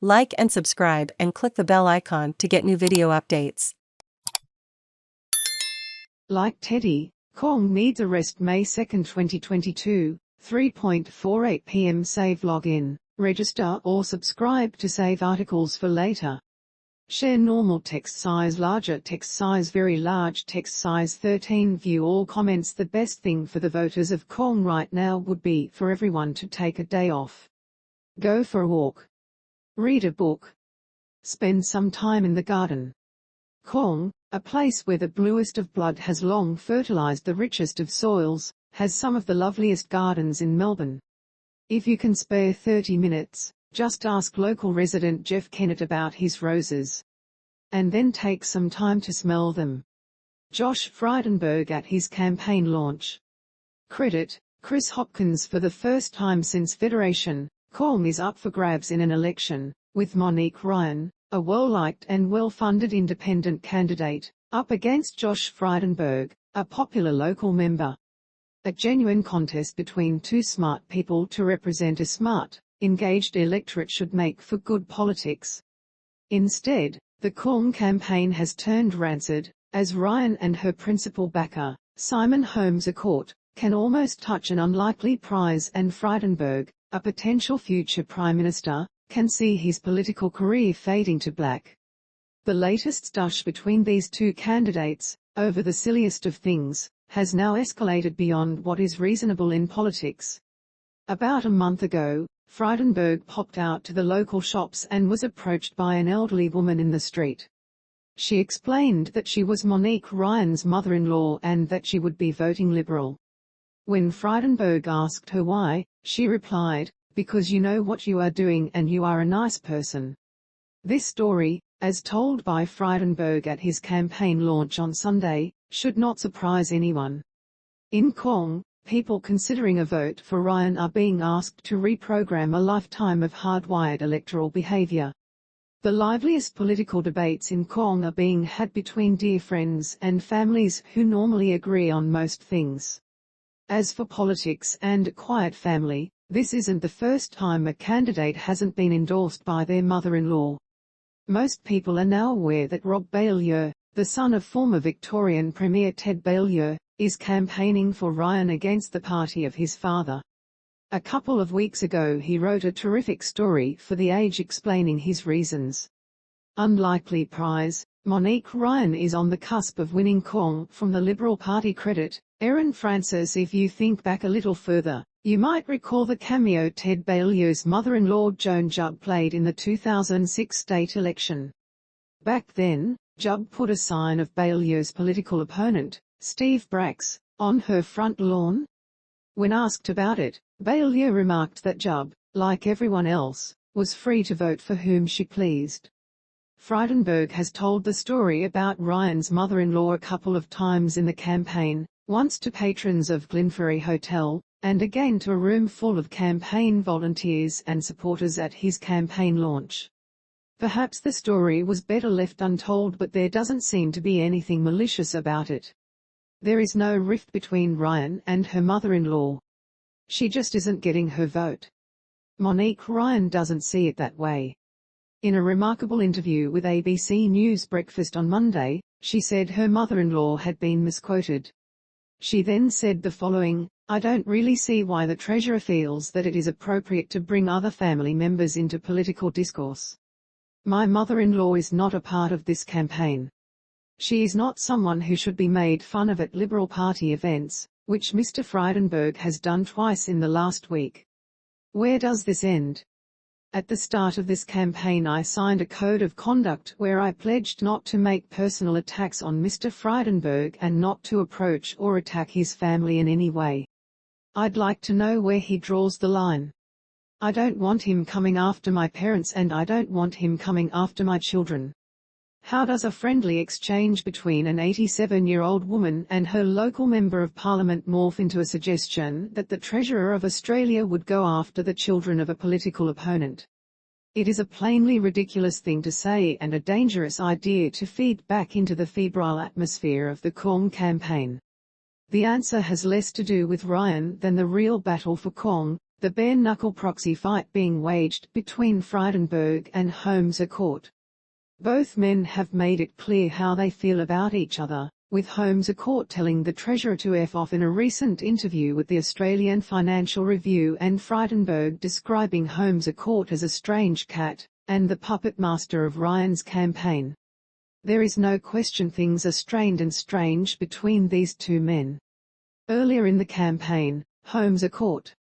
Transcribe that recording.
Like and subscribe and click the bell icon to get new video updates. Like Teddy, Kooyong needs arrest May 2, 2022, 3:48 p.m. Save login, register or subscribe to save articles for later. Share normal text size, larger text size, very large text size 13. View all comments. The best thing for the voters of Kooyong right now would be for everyone to take a day off. Go for a walk. Read a book. Spend some time in the garden. Kooyong, a place where the bluest of blood has long fertilized the richest of soils, has some of the loveliest gardens in Melbourne. If you can spare 30 minutes, just ask local resident Jeff Kennett about his roses. And then take some time to smell them. Josh Frydenberg at his campaign launch. Credit, Chris Hopkins. For the first time since Federation, Kooyong is up for grabs in an election, with Monique Ryan, a well-liked and well-funded independent candidate, up against Josh Frydenberg, a popular local member. A genuine contest between two smart people to represent a smart, engaged electorate should make for good politics. Instead, the Kooyong campaign has turned rancid, as Ryan and her principal backer, Simon Holmes a court, can almost touch an unlikely prize, and Frydenberg, a potential future Prime Minister, can see his political career fading to black. The latest stush between these two candidates, over the silliest of things, has now escalated beyond what is reasonable in politics. About a month ago, Frydenberg popped out to the local shops and was approached by an elderly woman in the street. She explained that she was Monique Ryan's mother-in-law and that she would be voting Liberal. When Frydenberg asked her why, she replied, "Because you know what you are doing and you are a nice person." This story, as told by Frydenberg at his campaign launch on Sunday, should not surprise anyone. In Kooyong, people considering a vote for Ryan are being asked to reprogram a lifetime of hardwired electoral behavior. The liveliest political debates in Kooyong are being had between dear friends and families who normally agree on most things. As for politics and a quiet family, this isn't the first time a candidate hasn't been endorsed by their mother-in-law. Most people are now aware that Rob Baylieu, the son of former Victorian Premier Ted Baylieu, is campaigning for Ryan against the party of his father. A couple of weeks ago he wrote a terrific story for The Age explaining his reasons. Unlikely prize, Monique Ryan is on the cusp of winning Kooyong from the Liberal Party. Credit, Erin Francis. If you think back a little further, you might recall the cameo Ted Baylieu's mother-in-law Joan Jubb played in the 2006 state election. Back then, Jubb put a sign of Baylieu's political opponent, Steve Bracks, on her front lawn. When asked about it, Baylieu remarked that Jubb, like everyone else, was free to vote for whom she pleased. Frydenberg has told the story about Ryan's mother-in-law a couple of times in the campaign, once to patrons of Glenferrie Hotel, and again to a room full of campaign volunteers and supporters at his campaign launch. Perhaps the story was better left untold, but there doesn't seem to be anything malicious about it. There is no rift between Ryan and her mother-in-law. She just isn't getting her vote. Monique Ryan doesn't see it that way. In a remarkable interview with ABC News Breakfast on Monday, she said her mother-in-law had been misquoted. She then said the following: "I don't really see why the Treasurer feels that it is appropriate to bring other family members into political discourse. My mother-in-law is not a part of this campaign. She is not someone who should be made fun of at Liberal Party events, which Mr. Frydenberg has done twice in the last week." Where does this end? At the start of this campaign I signed a code of conduct where I pledged not to make personal attacks on Mr. Frydenberg and not to approach or attack his family in any way. I'd like to know where he draws the line. I don't want him coming after my parents and I don't want him coming after my children. How does a friendly exchange between an 87-year-old woman and her local Member of Parliament morph into a suggestion that the Treasurer of Australia would go after the children of a political opponent? It is a plainly ridiculous thing to say and a dangerous idea to feed back into the febrile atmosphere of the Kooyong campaign. The answer has less to do with Ryan than the real battle for Kooyong, the bare-knuckle proxy fight being waged between Frydenberg and Holmes à Court. Both men have made it clear how they feel about each other, with Holmes à Court telling the Treasurer to F off in a recent interview with the Australian Financial Review, and Frydenberg describing Holmes à Court as a strange cat, and the puppet master of Ryan's campaign. There is no question things are strained and strange between these two men. Earlier in the campaign, Holmes à Court,